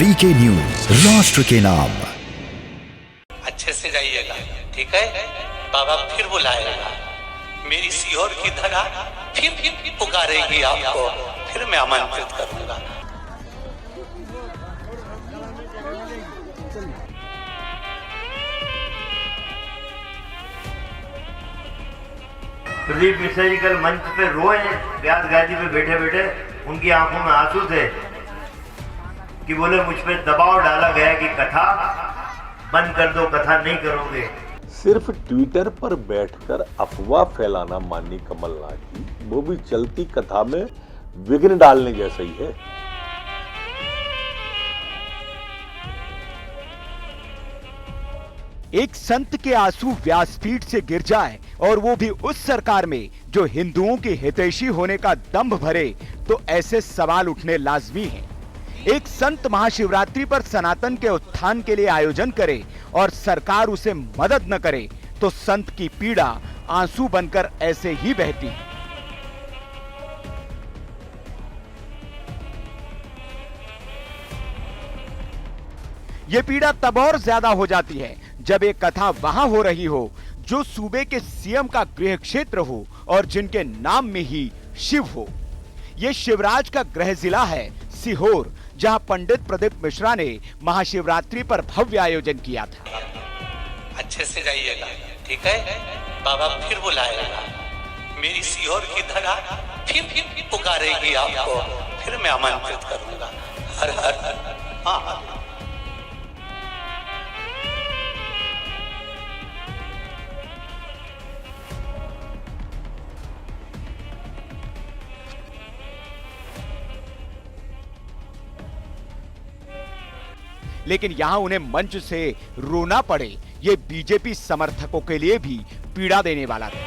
VK news, राष्ट्र के नाम। अच्छे से जाइएगा, ठीक है? बाबा फिर बुलाएगा, मेरी सीहोर की धरा फिर पुकारेगी आपको, फिर मैं आमंत्रित करूंगा। प्रदीप मिश्रा जी कल मंच पे रोए, व्यास गादी पे बैठे बैठे उनकी आंखों में आंसू थे कि बोले मुझ पे दबाव डाला गया कि कथा बंद कर दो, कथा नहीं करोगे। सिर्फ ट्विटर पर बैठकर अफवाह फैलाना माननीय कमलनाथ जी, वो भी चलती कथा में विघ्न डालने जैसा ही है। एक संत के आंसू व्यासपीठ से गिर जाए और वो भी उस सरकार में जो हिंदुओं की हितैषी होने का दंभ भरे, तो ऐसे सवाल उठने लाजमी हैं। एक संत महाशिवरात्रि पर सनातन के उत्थान के लिए आयोजन करे और सरकार उसे मदद न करे, तो संत की पीड़ा आंसू बनकर ऐसे ही बहती है। ये पीड़ा तब और ज्यादा हो जाती है जब एक कथा वहां हो रही हो जो सूबे के सीएम का गृह क्षेत्र हो और जिनके नाम में ही शिव हो। ये शिवराज का गृह जिला है सीहोर, जहां पंडित प्रदीप मिश्रा ने महाशिवरात्रि पर भव्य आयोजन किया था। अच्छे से जाइएगा, ठीक है? बाबा फिर बुलाएगा, मेरी सीहोर की धरा फिर पुकारेगी आपको, फिर मैं आमंत्रित करूंगा। हर हर हाँ। लेकिन यहां उन्हें मंच से रोना पड़े, ये बीजेपी समर्थकों के लिए भी पीड़ा देने वाला था।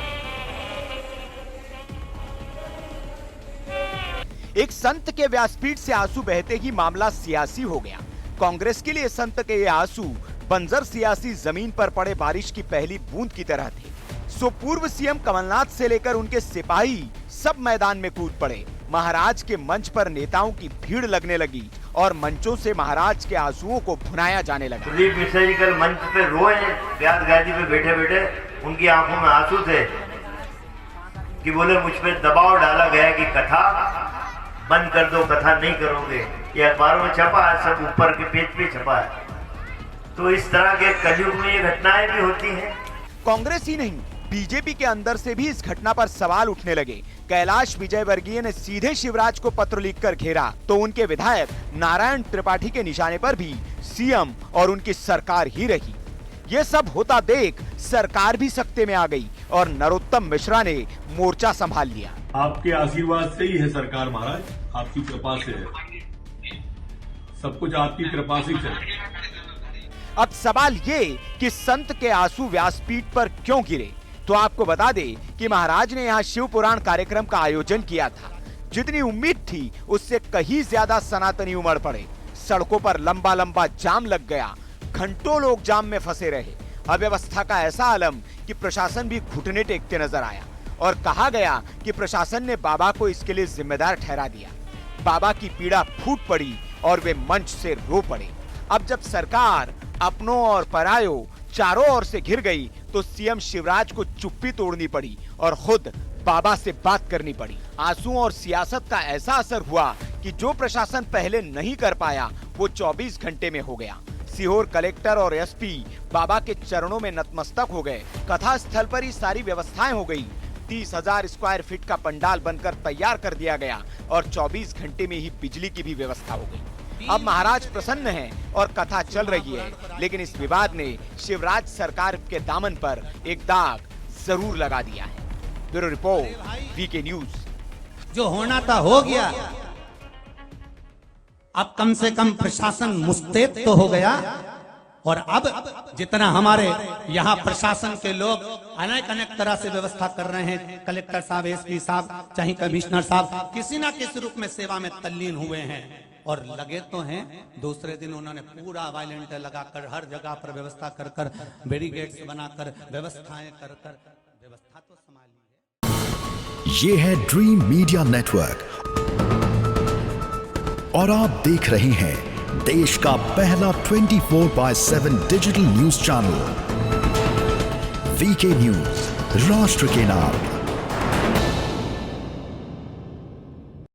एक संत के व्यासपीठ से आंसू बहते ही मामला सियासी हो गया। कांग्रेस के लिए संत के ये आंसू बंजर सियासी जमीन पर पड़े बारिश की पहली बूंद की तरह थे। सो पूर्व सीएम कमलनाथ से लेकर उनके सिपाही सब मैदान में कूद पड़े। महाराज के मंच पर नेताओं की भीड़ लगने लगी और मंचों से महाराज के आंसुओं को भुनाया जाने लगा। प्रदीप मिश्रा जी कल मंच पे रोए, व्यास गादी पे बैठे बैठे उनकी आंखों में आंसू थे कि बोले मुझ पे दबाव डाला गया कि कथा बंद कर दो, कथा नहीं करोगे। ये अखबारों में छपा है, सब ऊपर के पेज पे छपा है। तो इस तरह के कलयुग में ये घटनाएं भी होती हैं। कांग्रेस ही नहीं, बीजेपी के अंदर से भी इस घटना पर सवाल उठने लगे। कैलाश विजयवर्गीय ने सीधे शिवराज को पत्र लिखकर घेरा, तो उनके विधायक नारायण त्रिपाठी के निशाने पर भी सीएम और उनकी सरकार ही रही। ये सब होता देख सरकार भी सख्ते में आ गई और नरोत्तम मिश्रा ने मोर्चा संभाल लिया। आपके आशीर्वाद से ही है सरकार महाराज, आपकी कृपा से है, सब कुछ आपकी कृपा से चले। अब सवाल ये कि संत के आंसू व्यासपीठ पर क्यों गिरे, तो आपको बता दे कि महाराज ने यहाँ शिव पुराण कार्यक्रम का आयोजन किया था। जितनी उम्मीद थी उससे कहीं ज्यादा सनातनी उमड़ पड़े। सड़कों पर लंबा लंबा जाम लग गया, घंटों लोग जाम में फंसे रहे। अव्यवस्था का ऐसा आलम कि प्रशासन भी घुटने टेकते नजर आया और कहा गया कि प्रशासन ने बाबा को इसके लिए जिम्मेदार ठहरा दिया। बाबा की पीड़ा फूट पड़ी और वे मंच से रो पड़े। अब जब सरकार अपनों और परायों चारों ओर से घिर गई, तो सीएम शिवराज को चुप्पी तोड़नी पड़ी और खुद बाबा से बात करनी पड़ी। आंसू और सियासत का ऐसा असर हुआ कि जो प्रशासन पहले नहीं कर पाया वो 24 घंटे में हो गया। सीहोर कलेक्टर और एसपी बाबा के चरणों में नतमस्तक हो गए। कथा स्थल पर ही सारी व्यवस्थाएं हो गई। 30,000 स्क्वायर फीट का पंडाल बनकर तैयार कर दिया गया और 24 घंटे में ही बिजली की भी व्यवस्था हो गई। अब महाराज प्रसन्न हैं और कथा चल रही है, लेकिन इस विवाद ने शिवराज सरकार के दामन पर एक दाग जरूर लगा दिया है। Bureau report, VK news. जो होना था हो गया। अब कम से कम प्रशासन मुस्तैद तो हो गया और अब जितना हमारे यहाँ प्रशासन के लोग अनेक अनेक तरह से व्यवस्था कर रहे हैं, कलेक्टर साहब, एसपी साहब, चाहे कमिश्नर साहब, किसी ना किसी रूप में सेवा में तल्लीन हुए हैं और लगे तो हैं। दूसरे दिन उन्होंने पूरा वायलेंट लगाकर हर जगह पर व्यवस्था कर कर, बैरिकेड्स बनाकर, व्यवस्थाएं कर कर व्यवस्था तो संभाली है। ये है ड्रीम मीडिया नेटवर्क और आप देख रहे हैं देश का पहला 24/7 digital news channel VK news, राष्ट्र के नाम।